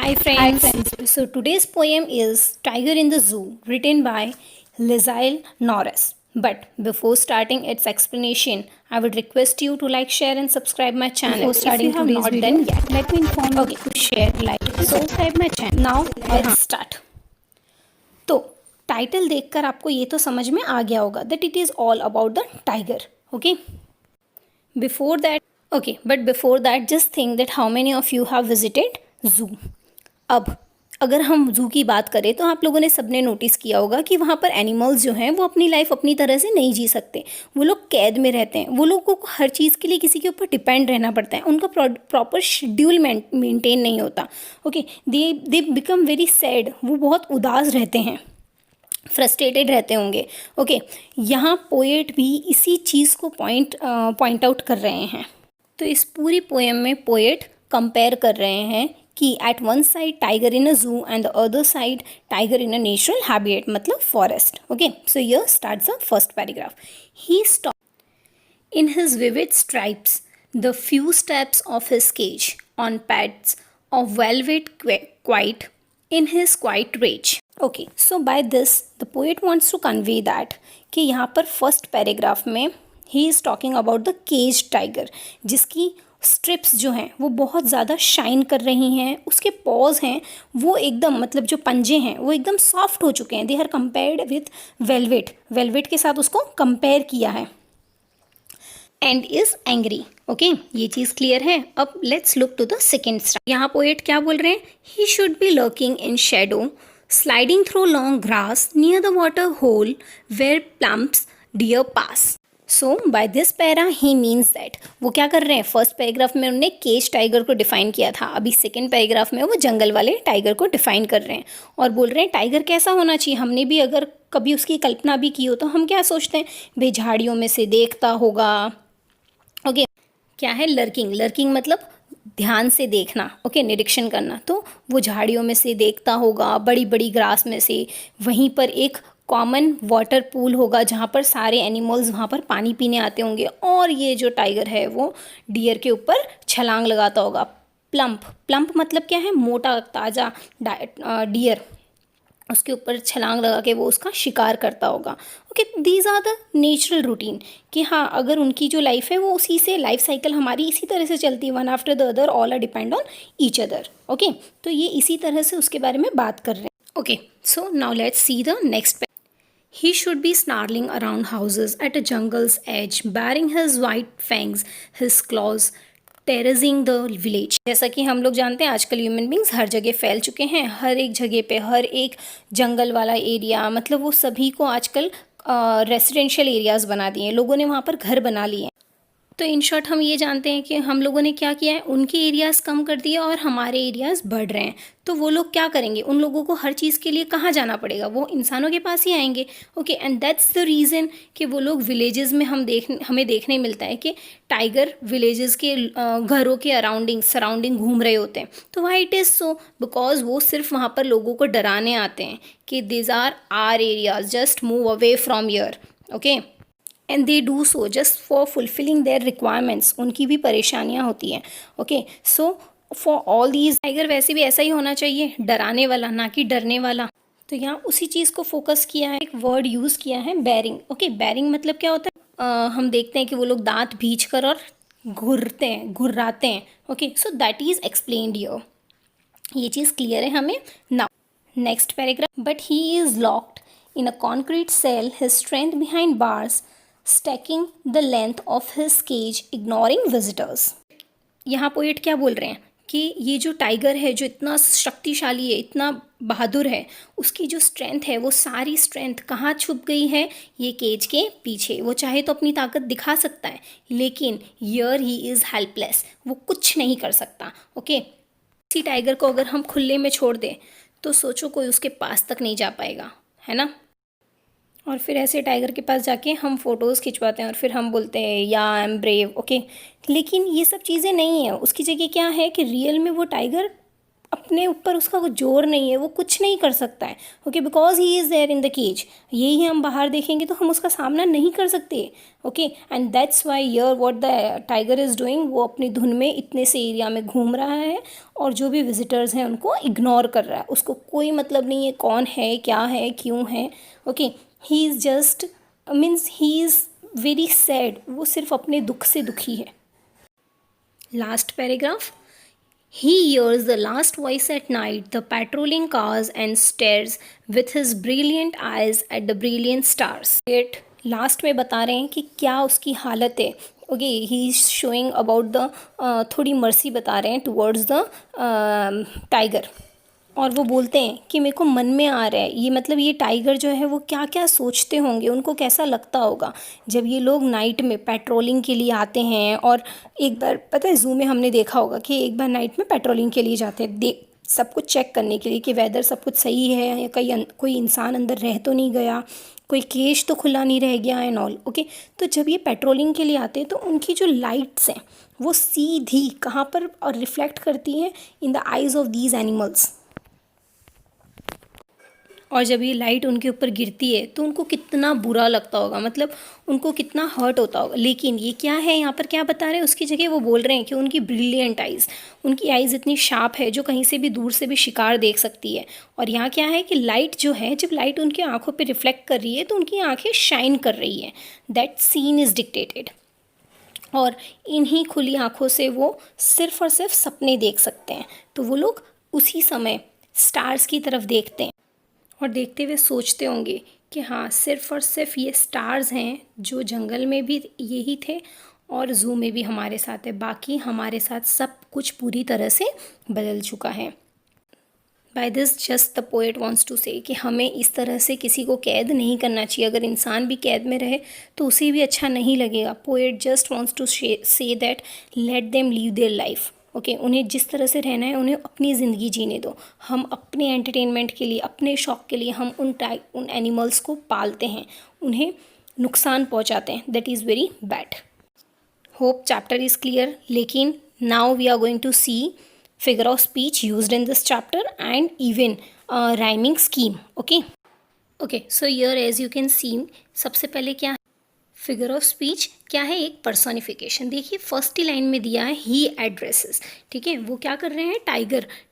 Hi friends. So today's poem is Tiger in the Zoo, written by Lizael Norris. But before starting its explanation, I would request you to like, share and subscribe my channel. Before starting today's video, let me inform you to share, like, subscribe my channel. Now let's start. तो title देखकर आपको ये तो समझ में आ गया होगा that it is all about the tiger. Okay. Before that, just think that how many of you have visited zoo. अब अगर हम जू की बात करें तो आप लोगों ने सबने नोटिस किया होगा कि वहाँ पर एनिमल्स जो हैं वो अपनी लाइफ अपनी तरह से नहीं जी सकते। वो लोग कैद में रहते हैं। वो लोगों को हर चीज़ के लिए किसी के ऊपर डिपेंड रहना पड़ता है। उनका प्रॉपर शेड्यूल मेंटेन नहीं होता। Okay, they become very sad. वो बहुत उदास रहते हैं, फ्रस्ट्रेटेड रहते होंगे। ओके, यहाँ पोएट भी इसी चीज़ को पॉइंट आउट कर रहे हैं। तो इस पूरी पोएम में पोएट कंपेयर कर रहे हैं कि at one side tiger in a zoo and the other side tiger in a natural habitat, मतलब forest. Okay, so here starts the first paragraph. He stop in his vivid stripes the few steps of his cage on pads of velvet quiet in his quiet rage. Okay, so by this the poet wants to convey that कि यहाँ पर first paragraph में he is talking about the caged tiger, जिसकी strips जो हैं वो बहुत ज़्यादा शाइन कर रही हैं। उसके पॉज हैं वो एकदम, मतलब जो पंजे हैं वो एकदम सॉफ्ट हो चुके हैं। They are compared with velvet के साथ उसको कंपेयर किया है। And is angry. ओके, ये चीज़ क्लियर है। अब let's look to the second star. यहाँ पोएट क्या बोल रहे हैं? He should be lurking in shadow sliding through long grass near the water hole where plumps deer pass. So by this para he means that वो क्या कर रहे हैं? फर्स्ट पैराग्राफ में उन्होंने केज टाइगर को डिफाइन किया था। अभी सेकेंड पैराग्राफ में वो जंगल वाले टाइगर को डिफाइन कर रहे हैं और बोल रहे हैं टाइगर कैसा होना चाहिए। हमने भी अगर कभी उसकी कल्पना भी की हो तो हम क्या सोचते हैं? भाई झाड़ियों में से देखता होगा। ओके, क्या है लर्किंग मतलब ध्यान से देखना। ओके, निरीक्षण करना। तो वो झाड़ियों में से देखता होगा, बड़ी बड़ी ग्रास में से। वहीं पर एक कॉमन वाटर पूल होगा जहाँ पर सारे एनिमल्स वहाँ पर पानी पीने आते होंगे और ये जो टाइगर है वो डियर के ऊपर छलांग लगाता होगा। प्लम्प मतलब क्या है? मोटा ताज़ा डियर उसके ऊपर छलांग लगा के वो उसका शिकार करता होगा। Okay, these are the natural routine कि हाँ, अगर उनकी जो लाइफ है वो उसी से, लाइफ साइकिल हमारी इसी तरह से चलती है, one after the other, all are depend on each other. Okay, तो ये इसी तरह से उसके बारे में बात कर रहे हैं। Okay, so now let's see the next. He should be snarling around houses at a jungle's edge, baring his white fangs, his claws, terrorising the village. जैसा कि हम लोग जानते हैं आजकल ह्यूमन बींग्स हर जगह फैल चुके हैं। हर एक जगह पे, हर एक जंगल वाला एरिया, मतलब वो सभी को आजकल रेसिडेंशियल एरियाज़ बना दिए हैं। लोगों ने वहाँ पर घर बना लिए हैं। तो इन शॉर्ट हम ये जानते हैं कि हम लोगों ने क्या किया है, उनके एरियाज़ कम कर दिए और हमारे एरियाज़ बढ़ रहे हैं। तो वो लोग क्या करेंगे? उन लोगों को हर चीज़ के लिए कहाँ जाना पड़ेगा? वो इंसानों के पास ही आएंगे। Okay, and that's the reason कि वो लोग विलेजेस में हमें देखने मिलता है कि टाइगर विलेजेस के घरों के सराउंडिंग घूम रहे होते हैं। तो why it is so? Because वो सिर्फ वहाँ पर लोगों को डराने आते हैं कि this are are areas, just move away from यर। Okay, and they do so just for fulfilling their requirements. उनकी भी परेशानियाँ होती हैं। Okay, so for all these tiger वैसे भी ऐसा ही होना चाहिए, डराने वाला, ना कि डरने वाला। तो यहाँ उसी चीज़ को फोकस किया है। एक वर्ड यूज़ किया है, बैरिंग। ओके, बैरिंग मतलब क्या होता है? हम देखते हैं कि वो लोग दांत भींच कर और घुर्राते हैं। Okay, so that is explained here. ये चीज़ क्लियर है हमें। Now next paragraph. But he is locked in a concrete cell, his strength behind bars, stacking the length of his cage, ignoring visitors। यहाँ पोएट क्या बोल रहे हैं कि ये जो टाइगर है, जो इतना शक्तिशाली है, इतना बहादुर है, उसकी जो स्ट्रेंथ है वो सारी स्ट्रेंथ कहाँ छुप गई है? ये केज के पीछे। वो चाहे तो अपनी ताकत दिखा सकता है, लेकिन हियर ही इज़ हेल्पलेस। वो कुछ नहीं कर सकता। ओके, इसी टाइगर को अगर हम खुले में छोड़ दें तो सोचो कोई उसके पास तक नहीं जा पाएगा, है ना? और फिर ऐसे टाइगर के पास जाके हम फ़ोटोज़ खिंचवाते हैं और फिर हम बोलते हैं या आई एम ब्रेव। ओके, लेकिन ये सब चीज़ें नहीं है। उसकी जगह क्या है कि रियल में वो टाइगर अपने ऊपर उसका कुछ जोर नहीं है, वो कुछ नहीं कर सकता है, okay, because he is there in the cage. यही हम बाहर देखेंगे तो हम उसका सामना नहीं कर सकते, ओके, एंड दैट्स वाई यर what the tiger is doing, वो अपनी धुन में इतने से एरिया में घूम रहा है और जो भी विजिटर्स हैं उनको इग्नोर कर रहा है, उसको कोई मतलब नहीं है कौन है, क्या है, क्यों है, okay, he is just means he is very sad, वो सिर्फ अपने दुख से दुखी है। Last paragraph, he hears the last voice at night, the patrolling cars, and stares with his brilliant eyes at the brilliant stars. It last में बता रहे हैं कि क्या उसकी हालत है, okay, he is showing about the थोड़ी मर्सी बता रहे हैं टुवर्ड्स द टाइगर, और वो बोलते हैं कि मेरे को मन में आ रहा है, ये मतलब ये टाइगर जो है वो क्या क्या सोचते होंगे, उनको कैसा लगता होगा जब ये लोग नाइट में पेट्रोलिंग के लिए आते हैं। और एक बार पता है ज़ू में हमने देखा होगा कि एक बार नाइट में पेट्रोलिंग के लिए जाते हैं, सब कुछ चेक करने के लिए कि वेदर सब कुछ सही है या कोई इंसान अंदर रह तो नहीं गया, कोई केज तो खुला नहीं रह गया एंड ऑल, ओके। तो जब ये पेट्रोलिंग के लिए आते हैं तो उनकी जो लाइट्स हैं वो सीधी कहाँ पर और रिफ्लेक्ट करती हैं, in the eyes of these animals. और जब ये लाइट उनके ऊपर गिरती है तो उनको कितना बुरा लगता होगा, मतलब उनको कितना हर्ट होता होगा। लेकिन ये क्या है, यहाँ पर क्या बता रहे हैं, उसकी जगह वो बोल रहे हैं कि उनकी ब्रिलियंट आइज़, उनकी आइज़ इतनी शार्प है जो कहीं से भी दूर से भी शिकार देख सकती है। और यहाँ क्या है कि लाइट जो है, जब लाइट उनकी आँखों पर रिफ्लेक्ट कर रही है तो उनकी आँखें शाइन कर रही हैं, दैट सीन इज़ डिक्टेटेड। और इन्हीं खुली आँखों से वो सिर्फ और सिर्फ सपने देख सकते हैं। तो वो लोग उसी समय स्टार्स की तरफ देखते हैं और देखते हुए सोचते होंगे कि हाँ, सिर्फ और सिर्फ ये स्टार्स हैं जो जंगल में भी यही थे और ज़ू में भी हमारे साथ है, बाकी हमारे साथ सब कुछ पूरी तरह से बदल चुका है। By this just the poet wants to say कि हमें इस तरह से किसी को कैद नहीं करना चाहिए। अगर इंसान भी कैद में रहे तो उसे भी अच्छा नहीं लगेगा। Poet just wants to say that let them live their life, okay, उन्हें जिस तरह से रहना है उन्हें अपनी ज़िंदगी जीने दो। हम अपने एंटरटेनमेंट के लिए, अपने शौक़ के लिए हम उन एनिमल्स को पालते हैं, उन्हें नुकसान पहुंचाते हैं, that is very bad. Hope chapter is clear. लेकिन now we are going to see figure of speech used in this chapter and even rhyming scheme, okay, so here as you can see, सबसे पहले क्या है, figure of speech क्या है, एक personification. देखिए first ही line में दिया है ही एड्रेसेस, ठीक है, वो क्या कर रहे हैं,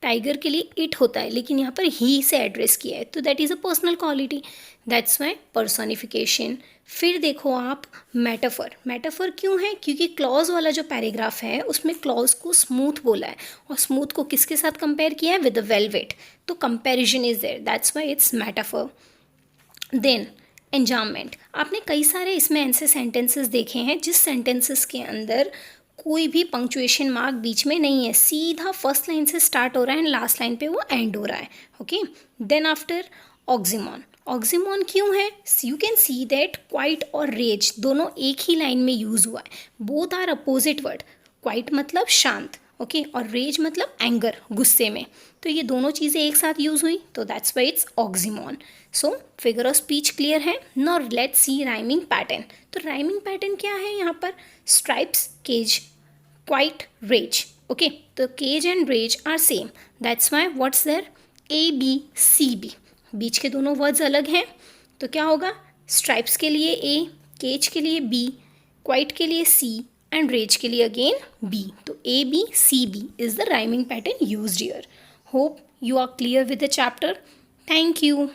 टाइगर के लिए इट होता है, लेकिन यहाँ पर ही से एड्रेस किया है, तो that is a personal quality, that's why personification. फिर देखो आप मेटाफर क्यों है, क्योंकि क्लॉज वाला जो पैराग्राफ है उसमें क्लॉज को स्मूथ बोला है और स्मूथ को किसके साथ कंपेयर किया है, विद द वेलवेट, तो comparison is there, that's why it's metaphor. Then enjambment, आपने कई सारे इसमें ऐसे सेंटेंसेस देखे हैं जिस सेंटेंसेस के अंदर कोई भी पंक्चुएशन मार्क बीच में नहीं है, सीधा फर्स्ट लाइन से स्टार्ट हो रहा है एंड लास्ट लाइन पे वो एंड हो रहा है, ओके। देन आफ्टर ऑक्सीमोन क्यों है, you can see that quiet और रेज दोनों एक ही लाइन में यूज हुआ है, both are opposite word, quiet मतलब शांत, ओके, और रेज मतलब एंगर, गुस्से में, तो ये दोनों चीज़ें एक साथ यूज हुई, तो that's why it's oxymoron. So figure of speech clear है। Now let's see rhyming pattern. तो राइमिंग पैटर्न क्या है यहाँ पर, stripes, cage, quiet, rage, okay, तो cage and rage are same, that's why what's there, ABCB, बीच के दोनों वर्ड्स अलग हैं, तो क्या होगा, स्ट्राइप्स के लिए A, केज के लिए B, क्वाइट के लिए C एंड रेज के लिए अगेन B, तो ABCB is the rhyming pattern used here. Hope you are clear with the chapter. Thank you.